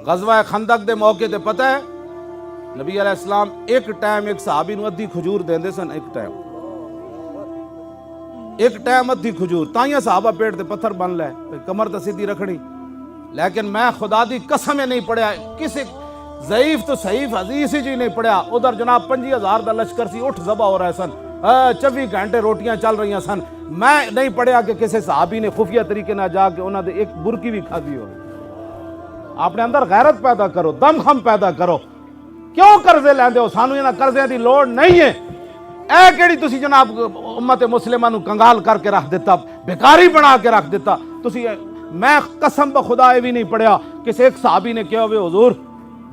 غزوہ خندق دے موقع تے پتہ ہے نبی علیہ السلام ایک ٹائم ایک صحابی نو ادھی کھجور دیندے سن، ایک ٹائم ادھی کھجور، تائیاں صحابہ پیٹ تے پتھر بن لے کمر تے سیدھی رکھنی، لیکن میں خدا دی قسم نہیں پڑھیا کسی ضعیف تو صحیح حدیث جی نہیں پڑھیا، ادھر جناب 50,000 دا لشکر سی، اٹھ ذبح ہو رہے سن، 24 گھنٹے روٹیاں چل رہی سن، میں نہیں پڑھیا کہ کسی صحابی نے خفیہ طریقے نہ جا کے انہاں دے ایک برکی بھی کھادی ہو۔ اپنے اندر غیرت پیدا کرو، دم خم پیدا کرو، کیوں قرضے لیندے ہو؟ سانو انہاں قرضے دی لوڑ نہیں ہے، اے کیڑی تسی جناب امت مسلمہ نو کنگال کر کے رکھ دیتا، بیکاری بنا کے رکھ دیتا تسی۔ میں قسم بخدا یہ بھی نہیں پڑھیا کسی ایک صحابی نے کہا ہوئے حضور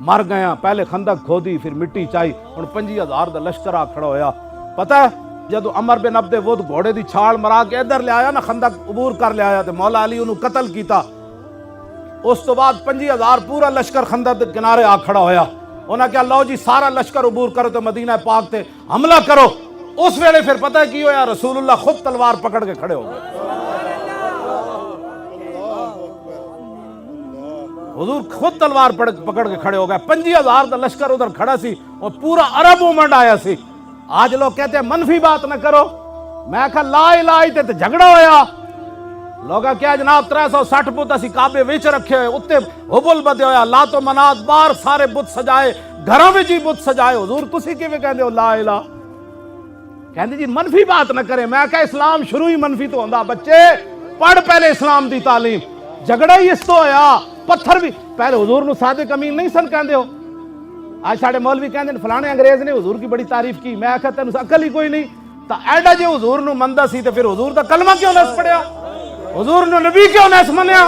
مر گیا، پہلے خندق کھودی پھر مٹی چائی، ہن 50,000 دا لشکر آ کھڑا ہویا۔ پتہ ہے جدو عمر بن عبد ود گھوڑے دی چھال مرا کے ادھر لے آیا نا، خندق عبور کر لے آیا تے مولا علی انہوں قتل کیتا، اس تو بعد 50,000 پورا لشکر خندق دے کنارے آ کھڑا ہویا، انہاں کہا لو جی سارا لشکر عبور کرو تو مدینہ پاک تے حملہ کرو۔ اس ویلے پھر پتہ ہے کی ہویا؟ رسول اللہ خود تلوار پکڑ کے کھڑے ہو گئے، حضور خود تلوار پکڑ کے کھڑے ہو گئے۔ 50,000 دا لشکر ادھر کھڑا سی اور پورا عرب مومنٹ آیا سی۔ آج لوگ کہتے ہیں منفی بات نہ کرو، میں کہا لا الہ تے جھگڑا ہویا، لوگا کیا جناب 360 بت اسی کعبے وچ رکھے ہوئے، اتے حبل بدے ہویا، لات و منات بار سارے بت سجائے، گھراں وچ ہی بت سجائے، حضور تسی کیویں کہندے ہو لا الہ؟ کہندے جی منفی بات نہ کریں۔ میں کہا اسلام شروع ہی منفی تو ہوندا، بچے پڑھ پہلے اسلام دی تعلیم، جھگڑا ہی اس تو ہویا، پتھر بھی پہلے حضور نو صادق امین نہیں سن کہندے ہو۔ آج ساڑھے مولوی کہندے فلانے انگریز نے حضور کی بڑی تعریف کی، میں کہا تینوں عقل ہی کوئی نہیں، تا ایڈا جے حضور نو مندا سی تے پھر حضور دا کلمہ کیوں نہ پڑھیا؟ حضور نے نبی کیوں نہ منیا؟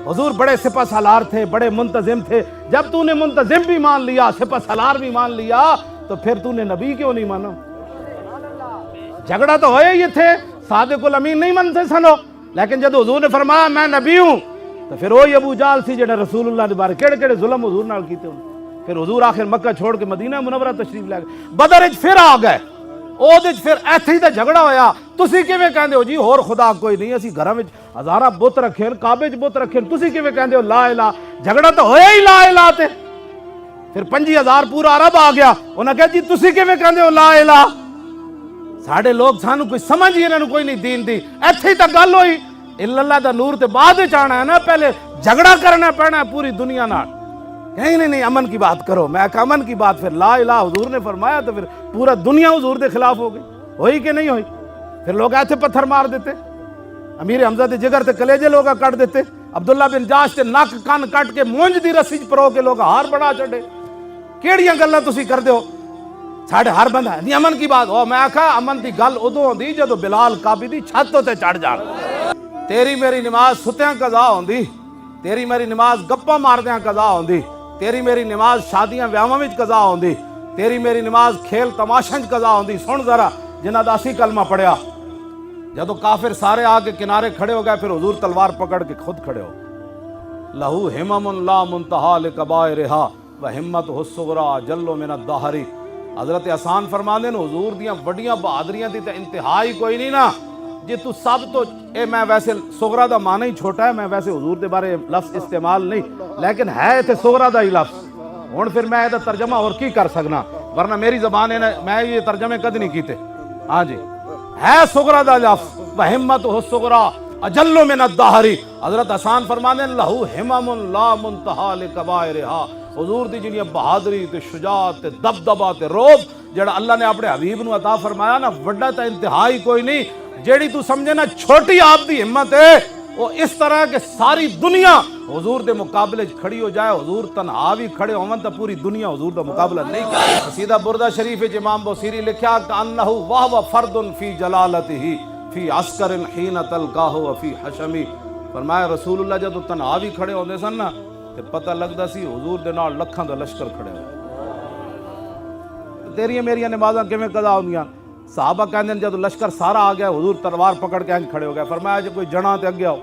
حضور بڑے سپہ سالار تھے، بڑے منتظم تھے، جب تو نے منتظم بھی مان لیا، سپہ سالار بھی مان لیا، تو پھر تو نے نبی کیوں نہیں مانا؟ جھگڑا تو ہوئے یہ تھے، صادق الامین نہیں منتے سنو، لیکن جب حضور نے فرمایا میں نبی ہوں تو پھر وہی ابو جال سی جنہیں رسول اللہ کے بارے کیڑے کیڑے ظلم حضور نال کیتے ہیں۔ پھر حضور آخر مکہ چھوڑ کے مدینہ منورہ تشریف لے گئے، بدر وچ پھر آ گئے، اودے وچ پھر ایتھے ہی تے جھگڑا ہویا۔ تسی کیویں کہندے ہو جی ہور خدا کوئی نہیں، اسی گھراں وچ ہزاراں بت رکھے، کعبے وچ بت رکھے، تسی کیویں کہندے ہو لا الہ؟ جھگڑا تو ہویا ہی لا الہ تے۔ پھر 50,000 پورا عرب آ گیا، انہاں کہا جی تسی کیویں کہندے ہو لا الہ؟ ساڈے لوگ سانو کوئی سمجھ ہی انہاں نوں کوئی نہیں دین دی، ایتھے ہی تے گل ہوئی۔ اللہ دا نور تے بعد وچ آنا ہے نا، پہلے جھگڑا کرنا پینا ہے پوری دنیا نال۔ نہیں امن کی بات کرو، میں کہا امن کی بات، پھر لا الہ حضور نے فرمایا تو پھر پورا دنیا حضور دے خلاف ہو گئی، ہوئی کہ نہیں ہوئی؟ پھر لوگ ایتھے پتھر مار دیتے، امیر حمزہ دے جگر تے کلیجے لوگا کٹ دیتے، عبداللہ بن جاش تے نک کن کٹ کے مونج دی رسی پرو کے لوگ ہار بڑا چڑھے۔ کیڑیاں گلاں تسی کردے ہو؟ ساڈے ہر بندہ نہیں امن کی بات ہو، میں کہا امن دی گل ادوں ہوندی جدوں بلال کعبے دی چھت تے چڑھ جان۔ تیری میری نماز ستیاں قضا ہوندی، تیری میری نماز گپاں ماردیاں قضا ہوندی، تیری میری نماز شادیاں ویاواں وچ قضا ہوندی، تیری میری نماز کھیل تماشاں وچ قضا ہوندی۔ سن ذرا جنہاں دا اسی کلمہ پڑھیا، جدوں کافر سارے آ کے کنارے کھڑے ہو گئے، پھر حضور تلوار پکڑ کے خود کھڑے ہو گئے۔ لہو ہمم لا منتہا لکبائرہا وہمتہ الصغریٰ جل من الدہر۔ حضرت حسان فرماندے نے حضور دیاں وڈیاں بہادریاں دی تے انتہا ہی کوئی نہیں نا، جی تو سب تو اے میں ویسے صغریٰ دا معنی ہی چھوٹا ہے، میں ویسے حضور دے بارے لفظ استعمال نہیں، لیکن ہے تے صغریٰ دا ہی لفظ، ہن پھر میں دا ترجمہ اور کی کر سکنا، ورنہ میری زبان ہے میں یہ ترجمے کد نہیں کیتے۔ ہاں جی ہے صغریٰ دا لفظ، وہمتہ الصغریٰ اجل من الدہر۔ حضرت حسان فرماندے لہو ہمم لا منتہا لکبائرہا، حضور دی جنیاں بہادری تے شجاعت تے دبدبا تے روب جڑا اللہ نے اپنے حبیب نو عطا فرمایا نا، وڈا تے انتہا ہی کوئی نہیں۔ جیڑی تو سمجھے نا چھوٹی آپ دی ہمت ہے، وہ اس طرح کہ ساری دنیا حضور دے مقابلے کھڑی ہو جائے، حضور تنہا بھی کھڑے ہون تو پوری دنیا حضور دا مقابلہ نہیں کرے۔ قصیدہ بردہ شریف امام بوصیری لکھیا کہ انہ وہو فرد فی جلالتہ فی عسکر حین تلقاہ وفی حشمی۔ فرمایا رسول اللہ جدو تنہا بھی کھڑے ہوندے سن نا تے پتہ لگدا سی حضور دے نال لکھاں دا لشکر کھڑے ہوئے۔ تیریاں میریاں نمازاں کیویں قضا ہوندیاں؟ صحابہ کہندے جدو لشکر سارا آ گیا، حضور تلوار پکڑ کے کھڑے ہو گئے، فرمایا جب کوئی جنا تے اگے آؤ،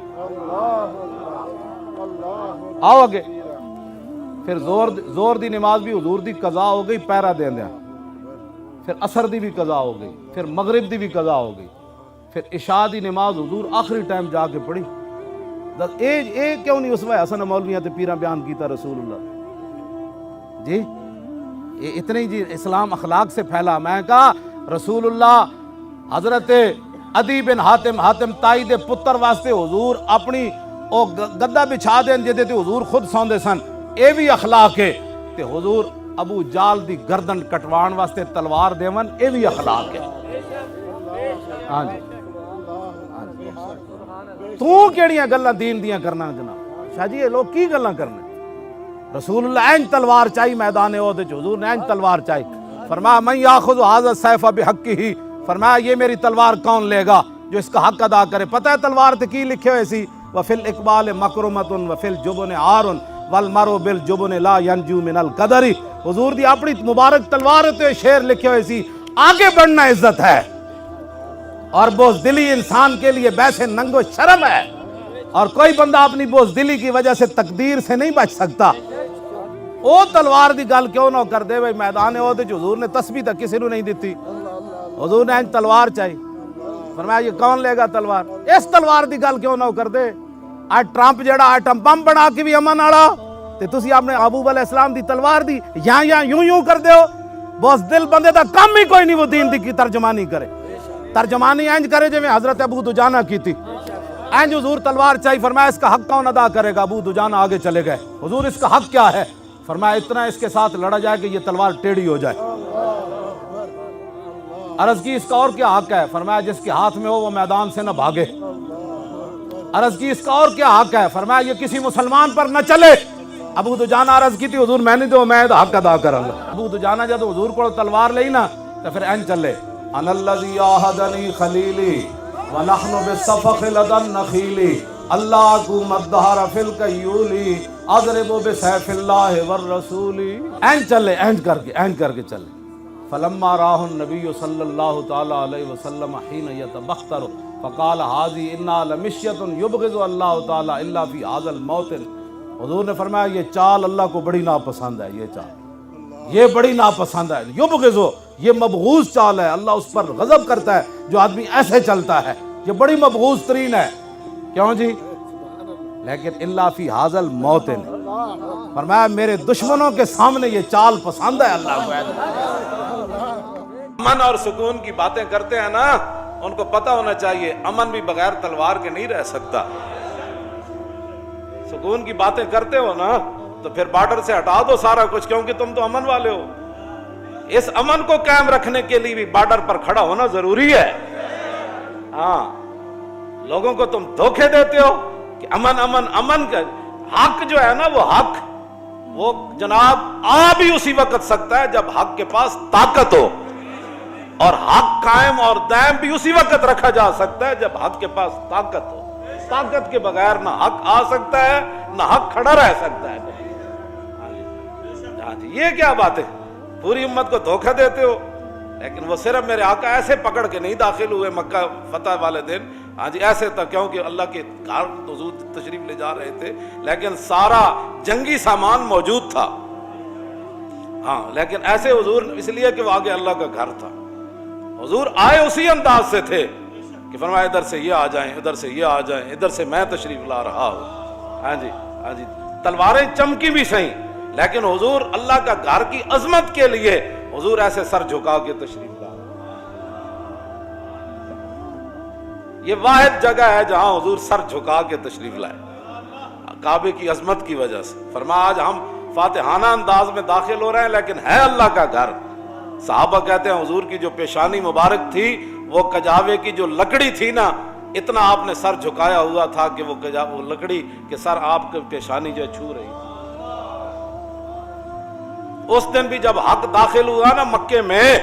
آؤ اگے۔ پھر زور دی نماز بھی حضور دی قضا ہو گئی پہرا دیندیاں، پھر عصر دی بھی قضا ہو گئی، پھر مغرب دی بھی قضا ہو گئی، پھر عشاء دی نماز حضور آخری ٹائم جا کے پڑھی، یہ کیوں نہیں اسوہ حسن مولویاں تے پیراں بیان کیتا رسول اللہ جی؟ یہ اتنے جی اسلام اخلاق سے پھیلا. میں کہا رسول اللہ حضرت عدی بن حاتم تائی دے پتر واسطے حضور اپنی او گدا بچھا دین جے تے حضور خود سوندے سن. اے بھی اخلاق ہے. تے حضور ابو جال دی گردن کٹوان واسطے تلوار دیون، اے بھی اخلاق ہے. ہاں جی تو کیڑیاں گلاں دین دیاں کرنا جناب شاہ جی؟ یہ لوگ کی گلاں کرنے؟ رسول اللہ اینج تلوار چاہی میدان عہد وچ، حضور نے اینج تلوار چاہی. فرمایا من یاخذ ھذا السیف بحقہ، فرمایا یہ میری تلوار کون لے گا جو اس کا حق ادا کرے. پتہ ہے تلوار تے کی لکھے ہوئے سی؟ وفی الاقبال مکرمۃ وفی الجبن عار والمرء بالجبن لا ینجو من القدر. حضور دی اپنی مبارک تلوار تے شعر لکھے ہوئے سی آگے بڑھنا عزت ہے اور بزدلی انسان کے لیے بیسے ننگ و شرم ہے، اور کوئی بندہ اپنی بزدلی کی وجہ سے تقدیر سے نہیں بچ سکتا. او تلوار دی گل کیوں نہ کر دے بھائی؟ میدان عہد وچ حضور نے تسبیح تک کسی نو نہیں دیتی. حضور نے تلوار چاہی. فرمایا یہ کون لے گا تلوار؟ اس تلوار دی گل کیوں نہ کر دے؟ آج ٹرمپ جڑا آٹم بم بنا کے بھی امن والا تے تسی اپنے محبوب علیہ السلام دی تلوار دی یہاں یوں کر دیو. بزدل بندے دا کم ہی کوئی نہیں وہ دین دی کی ترجمانی کرے. ترجمانی اینج کرے جو میں حضرت ابو دجانہ کی تھی. اینج حضور تلوار چاہی. فرمایا اس کا حق کون ادا کرے گا؟ ابو دجانہ آگے چلے گئے. حضور اس کا حق کیا ہے؟ فرمایا اتنا اس کے ساتھ لڑا جائے کہ یہ تلوار ٹیڑھی ہو جائے. عرض کی اس کا اور کیا حق ہے؟ فرمایا جس کے ہاتھ میں ہو وہ میدان سے نہ بھاگے. عرض کی اس کا اور کیا حق ہے؟ فرمایا یہ کسی مسلمان پر نہ چلے. ابو دجانہ عرض کی تھی حضور میں نہیں دو میں حق ادا کروں گا. ابو دجانہ جب حضور کو تلوار لئی نا تو پھر این چلے. انا الذی عاہدنی خلیلی ونحن بالصفق لدى النخیل اللہ قوم الدہر فی الکیولی اضرب بسیف اللہ والرسول. این چلے اینج کر کے چلے. فلما راہ النبی صلی اللہ تعالی علیہ وسلم حین یتبختر فقال حاضی انا لمشیت یبغض اللہ تعالی الا فی هذا الموطن. حضور نے فرمایا یہ چال اللہ کو بڑی ناپسند ہے. یہ بڑی ناپسند ہے. یبغض یہ مبغوض چال ہے. اللہ اس پر غضب کرتا ہے جو آدمی ایسے چلتا ہے. یہ بڑی مبغوض ترین ہے. کیوں جی؟ لیکن الا فی هذا الموطن، فرمایا میرے دشمنوں کے سامنے یہ چال پسند ہے اللہ کو. امن اور سکون کی باتیں کرتے ہیں نا، ان کو پتہ ہونا چاہیے امن بھی بغیر تلوار کے نہیں رہ سکتا. سکون کی باتیں کرتے ہو نا تو پھر بارڈر سے ہٹا دو سارا کچھ، کیونکہ تم تو امن والے ہو. اس امن کو قائم رکھنے کے لیے بھی بارڈر پر کھڑا ہونا ضروری ہے. ہاں لوگوں کو تم دھوکے دیتے ہو کہ امن کا حق جو ہے نا، وہ حق وہ جناب آ بھی اسی وقت سکتا ہے جب حق کے پاس طاقت ہو، اور حق قائم اور دائم بھی اسی وقت رکھا جا سکتا ہے جب حق کے پاس طاقت ہو. طاقت کے بغیر نہ حق آ سکتا ہے نہ حق کھڑا رہ سکتا ہے. ہاں جی یہ کیا بات ہے؟ پوری امت کو دھوکہ دیتے ہو. لیکن وہ صرف میرے آقا ایسے پکڑ کے نہیں داخل ہوئے مکہ فتح والے دن. ہاں جی ایسے تھا کیونکہ اللہ کے گھر حضور تشریف لے جا رہے تھے، لیکن سارا جنگی سامان موجود تھا. ہاں لیکن ایسے حضور اس لیے کہ وہ آگے اللہ کا گھر تھا. حضور آئے اسی انداز سے تھے کہ فرمایا ادھر سے یہ آ جائیں، ادھر سے یہ آ جائیں، ادھر سے میں تشریف لا رہا ہوں. ہاں جی تلواریں چمکی بھی صحیح، لیکن حضور اللہ کا گھر کی عظمت کے لیے حضور ایسے سر جھکا کے تشریف لا رہے. یہ واحد جگہ ہے جہاں حضور سر جھکا کے تشریف لائے کعبے کی عظمت کی وجہ سے. فرمایا آج ہم فاتحانہ انداز میں داخل ہو رہے ہیں لیکن ہے اللہ کا گھر. صحابہ کہتے ہیں حضور کی جو پیشانی مبارک تھی وہ کجاوے کی جو لکڑی تھی نا، اتنا آپ نے سر جھکایا ہوا تھا کہ وہ لکڑی کے سر آپ کے پیشانی جو چھو رہی. اس دن بھی جب حق داخل ہوا نا مکے میں،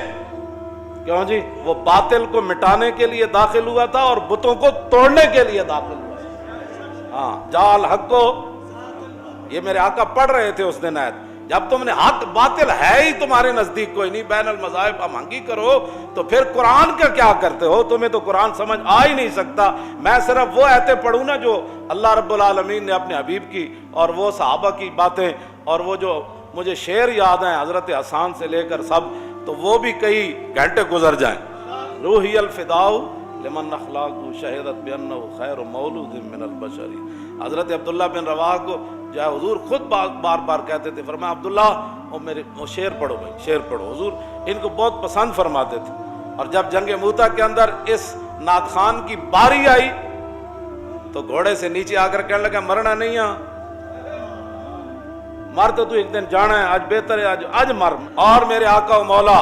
کیوں جی وہ باطل کو مٹانے کے لیے داخل ہوا تھا اور بتوں کو توڑنے کے لیے داخل ہوا. ہاں جال حق کو، یہ میرے آقا پڑھ رہے تھے اس دن آیت. جب تم نے حق باطل ہے ہی تمہارے نزدیک کوئی نہیں، بین المذاہب ہمانگی کرو، تو پھر قرآن کا کیا کرتے ہو؟ تمہیں تو قرآن سمجھ آ ہی نہیں سکتا. میں صرف وہ آیتیں پڑھوں نا جو اللہ رب العالمین نے اپنے حبیب کی اور وہ صحابہ کی باتیں، اور وہ جو مجھے شعر یاد ہیں حضرت حسان سے لے کر سب، تو وہ بھی کئی گھنٹے گزر جائیں. روحی الفداء لمن اخلاق شہدت بانہ خیر مولود من البشر حضرت عبداللہ بن رواحہ کو جو ہے حضور خود بار بار کہتے تھے، فرمایا عبداللہ وہ شعر پڑھو بھائی، شعر پڑھو. حضور ان کو بہت پسند فرماتے تھے. اور جب جنگ موتا کے اندر اس نعت خان کی باری آئی تو گھوڑے سے نیچے آ کر کہنے لگا مرنا نہیں ہے، مر تو ایک دن جانا ہے، آج بہتر ہے آج مر. اور میرے آقا و مولا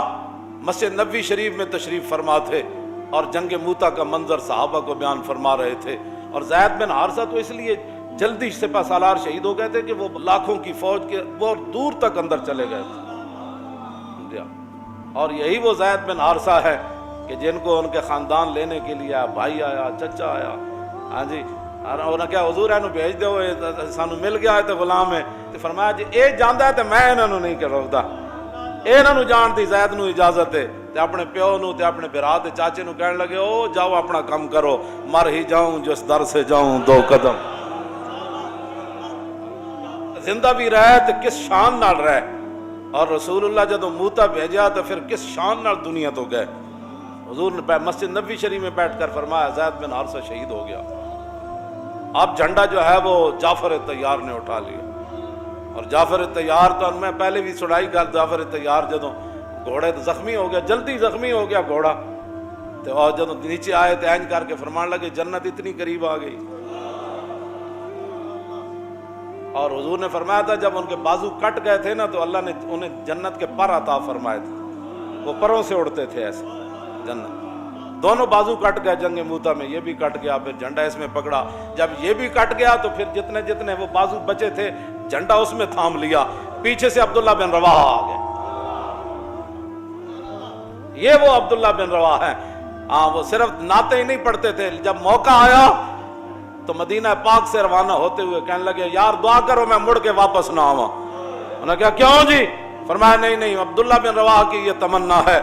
مسجد نبوی شریف میں تشریف فرما تھے اور جنگ موتا کا منظر صحابہ کو بیان فرما رہے تھے. اور زید بن حارثہ تو اس لیے جلدی سپہ سالار شہید ہو گئے تھے کہ وہ لاکھوں کی فوج کے بہت دور تک اندر چلے گئے تھے. اور یہی وہ زید بن حارثہ ہے کہ جن کو ان کے خاندان لینے کے لیے آیا، بھائی آیا، چچا آیا. ہاں جی، انہوں کیا حضور اینو بھیج دو، سانو مل گیا ہے تے غلام ہے. تے فرمایا جی اے جاندا ہے تے میں انہاں نو نہیں روکدا، اے انہاں نو جان دی زید نو اجازت ہے. تے اپنے پیو نو تے اپنے برا تے چاچے نو کہنے لگے او جاؤ اپنا کام کرو، مر ہی جاؤں جس در سے جاؤں دو قدم. زندہ بھی رہے تے کس شان نال رہے. اور رسول اللہ جدوں موتا بھیجا تو پھر کس شان نال دنیا تو گئے. حضور نے مسجد نبوی شریف میں بیٹھ کر فرمایا زید بن حارثہ شہید ہو گیا. اب جھنڈا جو ہے وہ جعفر طیار نے اٹھا لیا. اور جعفر طیار تو میں پہلے بھی سنائی گل، جعفر طیار جدوں گھوڑے تو زخمی ہو گیا، جلدی زخمی ہو گیا گھوڑا. تو اور جدوں نیچے آئے تو اینج کر کے فرمان لگے جنت اتنی قریب آ گئی. اور حضور نے فرمایا تھا جب ان کے بازو کٹ گئے تھے نا تو اللہ نے انہیں جنت کے پر عطا فرمائے تھے، وہ پروں سے اڑتے تھے ایسے جنت. دونوں بازو کٹ گئے جنگ موتا میں، یہ بھی کٹ گیا، پھر جھنڈا اس میں پکڑا. جب یہ بھی کٹ گیا تو پھر جتنے وہ بازو بچے تھے جھنڈا اس میں تھام لیا. پیچھے سے عبداللہ بن رواحہ آ گئے. یہ وہ عبداللہ بن رواحہ ہیں. ہاں وہ صرف نعتیں ہی نہیں پڑھتے تھے، جب موقع آیا تو مدینہ پاک سے روانہ ہوتے ہوئے کہنے لگے یار دعا کرو میں مڑ کے واپس نہ آواں. انہوں نے کہا کیوں جی؟ فرمایا نہیں عبداللہ بن رواحہ کی یہ تمنا ہے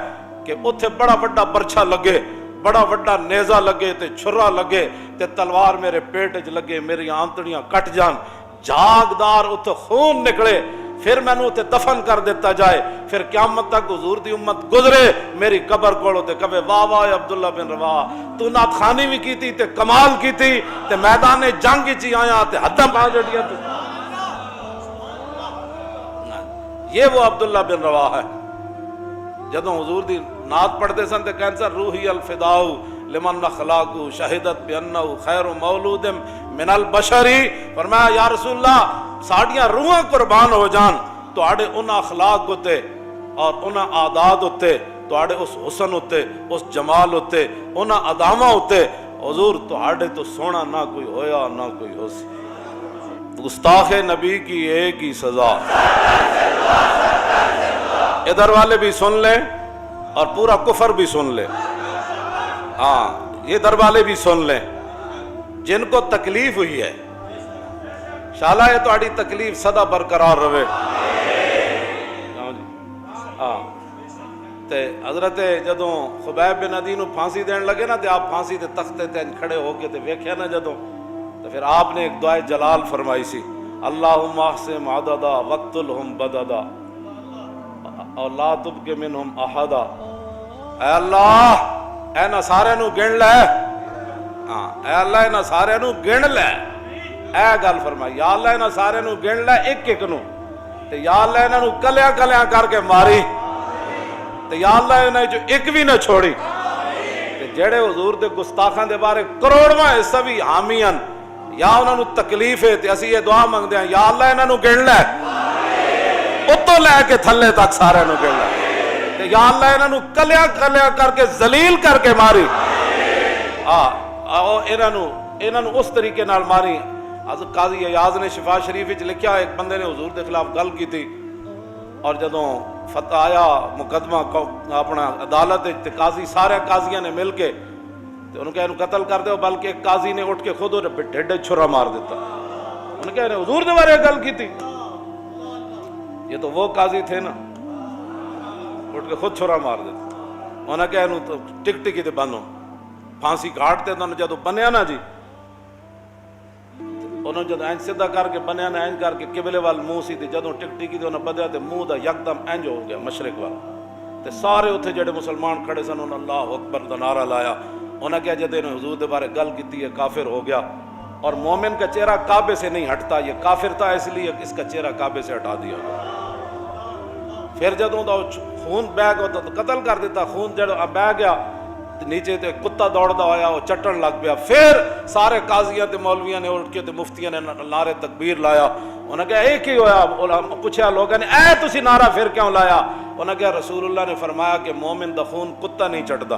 کہ اتھے بڑا بڑا برچھا لگے، بڑا بڑا نیزہ لگے تے چھرا لگے تے تلوار میرے پیٹ وچ لگے، میری آنتڑیاں کٹ جان، جاگدار اتھے خون نکلے، پھر میں نے اتھے دفن کر دیتا جائے، پھر قیامت تک حضور دی امت گزرے میری قبر کولو تے کہے واہ واہ عبداللہ بن رواحہ تو نعت خوانی بھی کی تھی تے کمال کی تھی تے میدان جنگ وچ آیا تے حداں پا جڑیاں تے. یہ وہ عبداللہ بن رواحہ ہے. جدوں حضور دی نعت پڑھتے سن تے کہن سن روحی الفداء لمن اخلاق شہدت بانہ خیر مولود من البشری. فرمایا یا رسول اللہ ساڑیاں روحاں قربان ہو جان تواڈے انہاں اخلاق ہوتے اور انہاں عادات ہوتے، تواڈے اس حسن ہوتے، اس جمال ہوتے، انہاں ادامہ ہوتے. حضور تواڈے تو سونا نہ کوئی ہویا نہ کوئی ہو سی. گستاخ نبی کی ایک ہی سزا. ادھر والے بھی سن لیں اور پورا کفر بھی سن لیں. ہاں یہ ادھر والے بھی سن لیں جن کو تکلیف ہوئی ہے، شالا یہ تہاڈی تکلیف سدا برقرار رہے. ہاں تے حضرت جدوں خبیب بن عدی نو پھانسی دین لگے نا تے آپ پھانسی دے تختے تے کھڑے ہو کے تے ویکھیا نا جدوں تو پھر آپ نے ایک دعائے جلال فرمائی سی، اللہم احسم عددا وقتلہم بددا اور لا تبق منہم احدا. اے اللہ اے نا سارے نو گن لے. ہاں اے اللہ اے نا سارے نو گن لے. اے گل فرمائی یا اللہ اے نا سارے نو گن لے ایک ایک نو تے یا اللہ انہاں نو کلیاں کلیاں کر کے ماری تے یا اللہ انہاں جو ایک بھی نہ چھوڑی. تے جڑے حضور دے گستاخاں دے بارے کروڑواں حصہ بھی حامیاں یا انہاں نو تکلیف ہے تے اسی یہ دعا منگدے ہیں یا اللہ انہاں نو گن لے، اتوں لے کے تھلے تک سارے نو گن لے تے یا اللہ انہاں نو کلیاں کلیاں کر کے ذلیل کر کے ماری. انہاں نو اس طریقے نال ماری. حضرت قاضی ایاز نے شفا شریف وچ لکھیا ایک بندے نے حضور دے خلاف گل کی تھی اور جدوں فتح آیا مقدمہ اپنا عدالت تے قاضی سارے قاضیاں نے مل کے تے انہوں کہا انہوں قتل کر دو، بلکہ ایک قاضی نے اٹھ کے خود ڈھڈے چھرا مار دیتا. انہوں کہا حضور دے بارے گل کی تھی، یہ تو وہ قاضی تھے نا، اٹھ کے خود چھرا مار دیتا. انہوں نے کہا انہوں ٹک ٹکی تے بنو پھانسی گھاٹ تے انہوں جدوں بنیا نا جی انہوں جدوں اینج سیدھا کر کے بنیا نا اینج کر کے قبلے وال منہ سی تے جدوں ٹک ٹکی تے انہوں بدیا تے منہ دا یکدم اینج ہو گیا مشرق والا تے سارے اتھے جڑے مسلمان کھڑے سن انہوں اللہ اکبر دا نعرہ لایا. انہوں نے کہا جدے انہوں حضور دے بارے گل کیتی ہے کافر ہو گیا. اور مومن کا چہرہ کعبے سے نہیں ہٹتا، یہ کافر تھا اس لیے اس کا چہرہ کعبے سے ہٹا دیا۔ پھر جدوں دا خون بہ گیا تو قتل کر دیتا، خون جب بہ گیا نیچے تے کتا دوڑدا ہویا وہ چٹن لگ پیا۔ پھر سارے قاضیاں تے مولویاں نے اٹھ کے تے مفتیاں نے نعرے تکبیر لایا۔ انہوں نے کہا اے کی ہویا؟ پوچھا لوگوں نے اے تسی نعرہ پھر کیوں لایا؟ انہوں نے کہا رسول اللہ نے فرمایا کہ مومن دا خون کتا نہیں چٹدا۔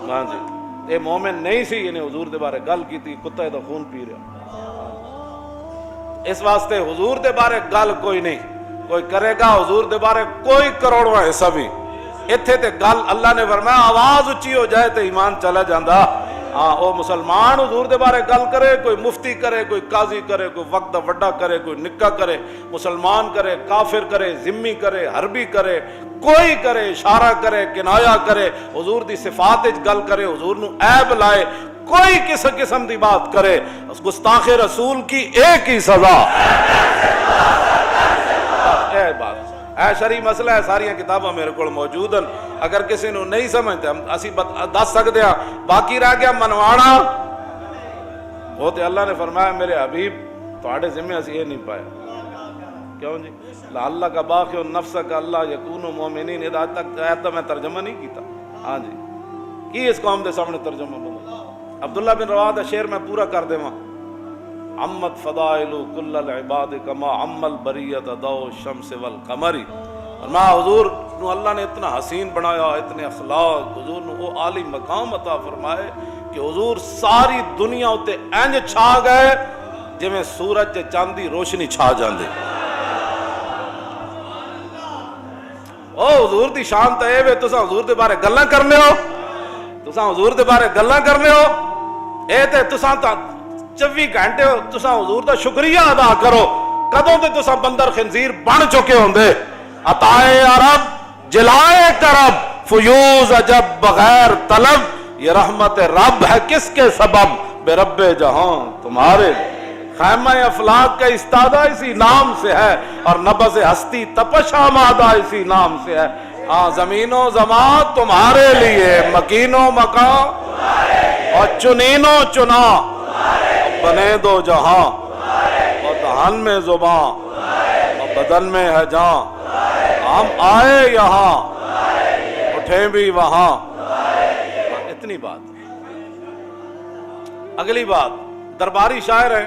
ہاں جی، اے مومن نہیں سی، انہیں حضور دے بارے گل کی تھی، کتا دا خون پی رہا۔ اس واسطے حضور دے بارے گل کوئی نہیں، کوئی کرے گا حضور دے بارے کوئی کروڑواں حصہ بھی اتھے تے گل اللہ نے فرمایا آواز اچھی ہو جائے تے ایمان چلا جاندہ۔ ہاں او مسلمان حضور دے بارے گل کرے، کوئی مفتی کرے، کوئی قاضی کرے، کوئی وقت دا وڈا کرے، کوئی نکا کرے، مسلمان کرے، کافر کرے، ذمی کرے، حربی کرے، کوئی کرے، اشارہ کرے، کنایا کرے، حضور دی صفات وچ گل کرے، حضور نو عیب لائے، کوئی کس قسم دی بات کرے، گستاخ رسول کی ایک ہی سزا۔ اے بات اے شرعی مسئلہ ہے، ساری کتاباں میرے کو موجود ہیں، اگر کسی نو نہیں سمجھتے ہم اسی دس سکتے ہیں۔ باقی رہ گیا منوانا، وہ تے اللہ نے فرمایا میرے حبیب تھوڑے ذمہ اسی یہ نہیں پایا۔ کیوں جی؟ اللہ کا باقی نفس کا اللہ یکون مومنین، آج تک آیت میں ترجمہ نہیں کیتا۔ ہاں جی کی اس قوم دے سامنے ترجمہ بنا؟ عبداللہ بن رواحہ دا شعر میں پورا کر دے ماں، عمت فضائل کل العباد کما عم البریت ضوء الشمس والقمر۔ اور میں حضور نو اللہ نے اتنا حسین بنایا، اتنے اخلاق، حضور نو وہ عالی مقام عطا فرمائے کہ حضور ساری دنیا اتے انج چھا گئے جی میں سورج تے چاندی روشنی چھا جاندے۔ او حضور دی شان تے اے وے تساں حضور دے بارے گلاں کرنے ہو، تساں حضور دے بارے گلاں کرنے ہو، اے تے تساں تا 24 گھنٹے تساں حضور دا شکریہ ادا کرو، کدوں تے تساں بندر خنزیر بن چکے ہوندے۔ عطائے عرب جلائے کرب فیوز عجب بغیر طلب، یہ رحمت رب ہے کس کے سبب بے رب جہاں تمہارے۔ خیمہ افلاک کا استادہ اسی نام سے ہے، اور نبض ہستی تپش آمادہ اسی نام سے ہے۔ ہاں زمین و زمان تمہارے لیے، مکین و مکان اور چنین و چنا، بنے دو جہاں اور دہن میں زباں اور بدن میں ہے جاں، ہم آئے یہاں اٹھیں بھی وہاں۔ اتنی بات۔ اگلی بات درباری شاعر ہے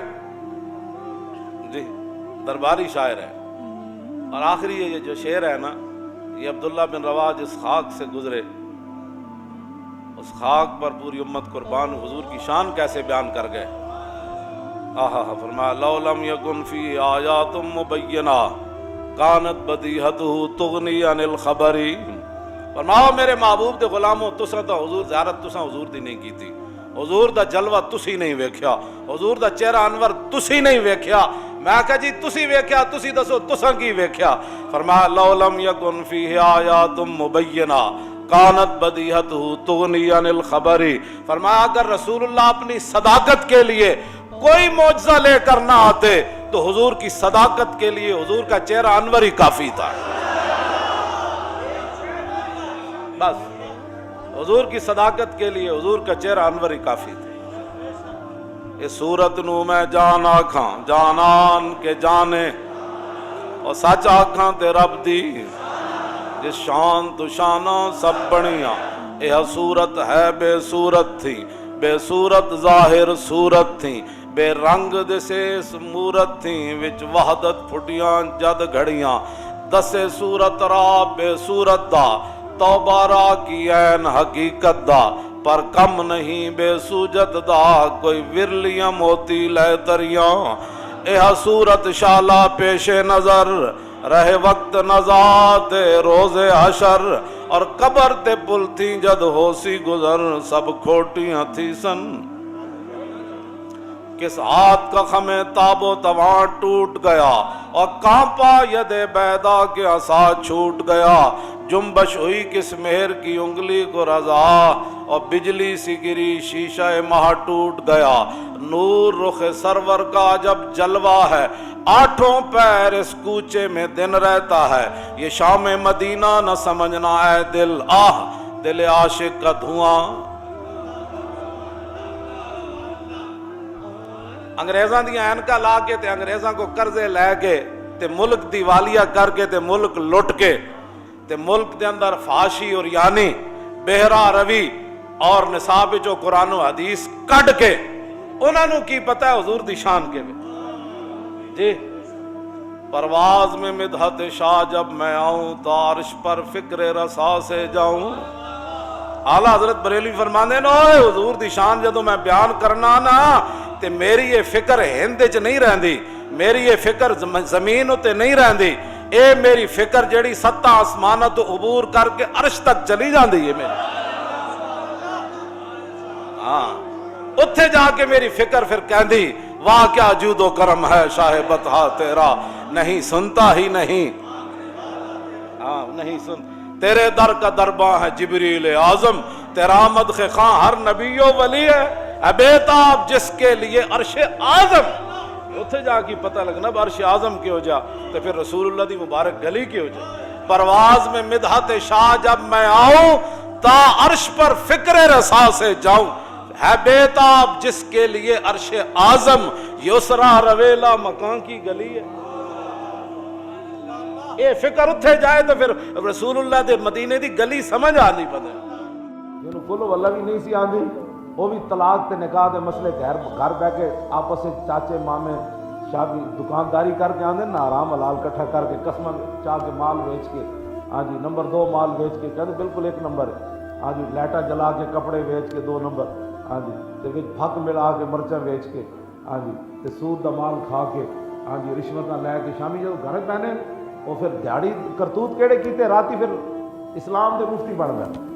جی، درباری شاعر ہے، اور آخری یہ جو شعر ہے نا، یہ عبداللہ بن رواحہ جس خاک سے گزرے اس خاک پر پوری امت قربان، حضور کی شان کیسے بیان کر گئے۔ آہا فرمایا لو لم یکن فی آیات مبینہ کانت بدیہتہ تغنی عن الخبر۔ فرمایا میرے محبوب دے غلاموں تساں تو حضور زیارت تساں حضور دی نہیں کی تھی، حضور دا جلوہ تسی نہیں ویکھیا، حضور دا چہرہ انور تسی نہیں ویکھیا۔ میں کہا جی تسی ویکھیا، تسی دسو تساں کی ویکھیا؟ فرمایا لو لم یکن فیہ آیات مبینہ کانت بدیہتہ تغنی عن الخبر۔ فرمایا اگر رسول اللہ اپنی صداقت کے لیے کوئی معجزہ لے کر نہ آتے تو حضور کی صداقت کے لیے حضور کا چہرہ انور ہی کافی تھا۔ بس حضور کی صداقت کے لیے حضور کا چہرہ انور ہی کافی تھا۔ اس صورت نو میں جان آکھاں جانان کے جانے، اور سچ آکھاں تے رب دی جس شان تو شانہ سب بڑیاں، یہ صورت ہے بے صورت تھی، بے صورت ظاہر صورت تھی، بے رنگ دسیس مورت تھی، وچ وحدت پھٹیاں جد گھڑیاں، دسے صورت را بے صورت دا، توبہ را کی عین حقیقت دا، پر کم نہیں بے سوجت دا، کوئی ورلیاں موتی لے تریاں، یہ صورت شالا پیش نظر، رہے وقت نزات روز حشر، اور قبر تے پل تھی جد ہو سی گزر، سب کھوٹیاں تھی سن، کس ہاتھ کا خمیں تاب و تواں ٹوٹ گیا، اور کانپا ید بیدا کے عصا چھوٹ گیا، جنبش ہوئی کس مہر کی انگلی کو رضا، اور بجلی سی گری شیشہ ماہ ٹوٹ گیا، نور رخ سرور کا جب جلوہ ہے، آٹھوں پیر اس کوچے میں دن رہتا ہے، یہ شام مدینہ نہ سمجھنا اے دل، آہ دل عاشق کا دھواں، انگریزاں دی اینکا لا کے تے انگریزاں کو قرضے لے کے تے ملک دیوالیہ کر کے تے ملک لٹ کے تے ملک دے اندر فحاشی اور یعنی بہرا روی اور نصاب جو قرآن و حدیث کڈ کے انہاں نو کی پتہ ہے حضور دی شان کے جی پرواز میں مدحت شاہ جب میں آؤں تو عرش پر فکر رسا سے جاؤں. اعلیٰ حضرت بریلوی فرماندے نو حضور دی شان جدوں میں بیان کرنا نا تے میری یہ فکر ہند وچ نہیں رہندی, میری یہ فکر زمین اتے نہیں رہندی, اے میری فکر جیڑی ستاں آسماناں تو عبور کر کے عرش تک چلی جاندی ہے میری. ہاں اتھے جا کے میری فکر پھر کہندی واہ کیا جود و کرم ہے شاہ بطحا تیرا, نہیں سنتا ہی نہیں, ہاں نہیں سن, تیرے در کا درباں ہے جبریل اعظم, تیرا مدخ خاں ہر نبی و ولی ہے, اے بیتاب جس کے لیے عرش اعظم. اتھے جا کے پتہ لگنا عرش اعظم کی ہو جا تو پھر رسول اللہ دی مبارک گلی کی ہو جا. پرواز میں مدحت شاہ جب میں آؤں تا عرش پر فکر رسا سے جاؤں, ہے بیتاب جس کے لیے عرش اعظم, یسرا رویلا مکان کی گلی ہے. اے فکر اتھے جائے تو پھر رسول اللہ دے مدینے دی گلی سمجھ آنی پڑے. جنہوں کلو واللہ بھی نہیں سی آندھی, وہ بھی طلاق تے نکاح دے مسئلے گھر بہ کے آپس سے چاچے مامے شادی دکانداری کر کے آندے نا, آرام حلال کٹھا کر کے قسمہ چاہ کے مال بیچ کے, ہاں جی نمبر 2 مال بیچ کے, کہتے بالکل 1 نمبر ہے, ہاں جی لیٹا جلا کے کپڑے بیچ کے 2 نمبر, ہاں جی تے پھک ملا کے مرچاں بیچ کے, ہاں جی تے سود دا مال کھا کے, ہاں جی رشوتاں لے کے شامی جو گھر پہنے وہ پھر دیہڑی کرتوت کیڑے کیتے راتی پھر اسلام دے مفتی بن گئے.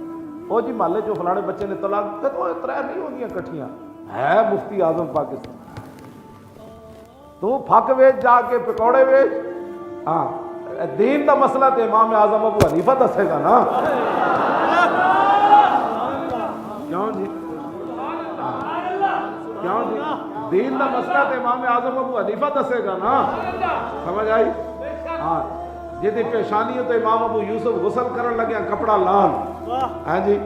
وہ جی محلے جو فلانے بچے نے طلاق تو 3 نہیں ہوندیاں کٹھیاں, ہے مفتی اعظم پاکستان. تو پھک ویچ جا کے پکوڑے ویچ, ہاں دین دا مسئلہ تے امام اعظم ابو حنیفہ دسے گا نا, کیوں جی کیوں جی دین دا مسئلہ تے امام اعظم ابو حنیفہ دسے گا نا, سمجھ آئی. ہاں جیدی پیشانی تو امام ابو یوسف غسل کرن لگیا کپڑا لان, ہاں جی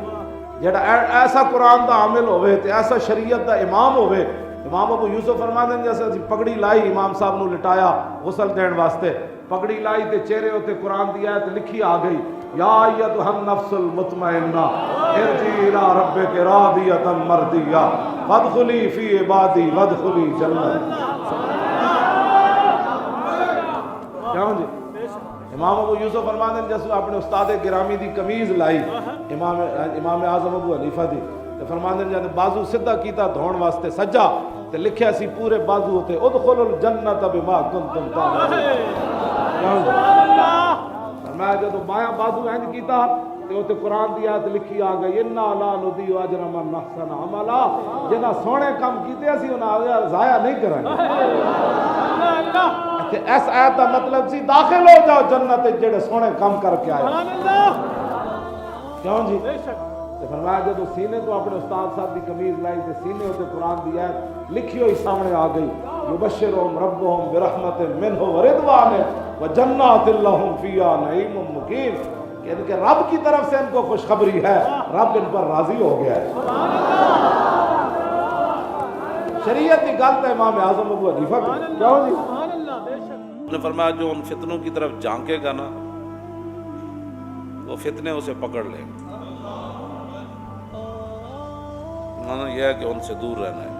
جیڑا ایسا قرآن دا عامل ہوئے تے ایسا شریعت دا امام ہوئے. امام ابو یوسف فرماندے ہیں جیسے پگڑی لائی امام صاحب نو لٹایا غسل دین واسطے, پگڑی لائی تے چہرے ہوتے قرآن دی آیت لکھی آ گئی, یا ایتھا النفس المطمئنہ ارجعی الی ربک راضیۃ مرضیہ فادخلی فی عبادی وادخلی جنت. کیوں جی امام ابو یوسف فرماندے ہیں جیسے اپنے استاد گرامی دی قمیض لائی امام اعظم ابو حنیفہ دی, تے فرماندے ہیں جب بازو سدھا کیتا دھون واسطے سجا تے لکھیا سی پورے بازو تے ادخلوا الجنت بما کنتم تعملون. میں جب بایاں بازو انج کیتا تے اوتے قرآن دی آیت لکھی آ گئی, انا لا نضیع اجر من احسن عملا, جنہاں سونے کام کیتے اسی انہاں ضائع نہیں کریں گے. اس آیت کا مطلب سی داخل ہو جاؤ جنت جڑے سونے کام کر کے آئے. کیوں جی فرمایا جب سینے تو اپنے استاد صاحب کی قمیض لائی تے سینے ہوتے قرآن دی آیت لکھی ہوئی سامنے آ گئی, یبشرہم ربہم برحمت منہ ورضوان وجنات لہم فیہا نعیم مقیم, کہ ان کے رب کی طرف سے ان کو خوشخبری ہے, رب ان پر راضی ہو گیا ہے. شریعت کی گل ہے امام اعظم ابو حنیفہ کی. کیوں جی نے فرمایا جو ان فتنوں کی طرف جھانکے گا نا وہ فتنے اسے پکڑ لیں گے, مانا یہ ہے کہ ان سے دور رہنا ہے.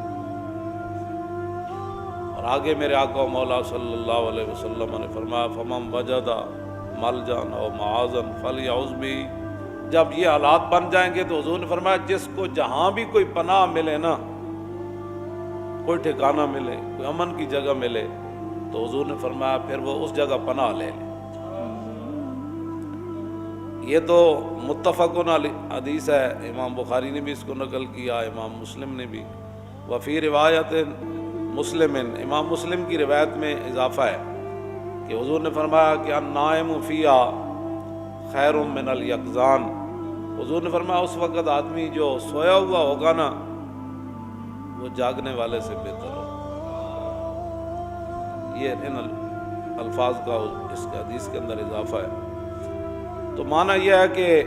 اور آگے میرے آقا و مولا صلی اللہ علیہ وسلم نے فرمایا فمن وجد ملجان او معاذن فلیعوذ بھی. جب یہ حالات بن جائیں گے تو حضور نے فرمایا جس کو جہاں بھی کوئی پناہ ملے نا, کوئی ٹھکانہ ملے, کوئی امن کی جگہ ملے, تو حضور نے فرمایا پھر وہ اس جگہ پناہ لے لے. یہ تو متفقن حدیث ہے, امام بخاری نے بھی اس کو نقل کیا, امام مسلم نے بھی. وفی روایت مسلم, امام مسلم کی روایت میں اضافہ ہے کہ حضور نے فرمایا کہ النائم فیہا خیر من الیقظان. حضور نے فرمایا اس وقت آدمی جو سویا ہوا ہوگا نا وہ جاگنے والے سے بہتر ہو. یہ ان الفاظ کا اس کے حدیث کے اندر اضافہ ہے. تو معنی یہ ہے کہ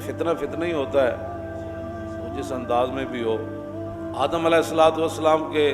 فتنہ ہی ہوتا ہے وہ جس انداز میں بھی ہو. آدم علیہ السلام کے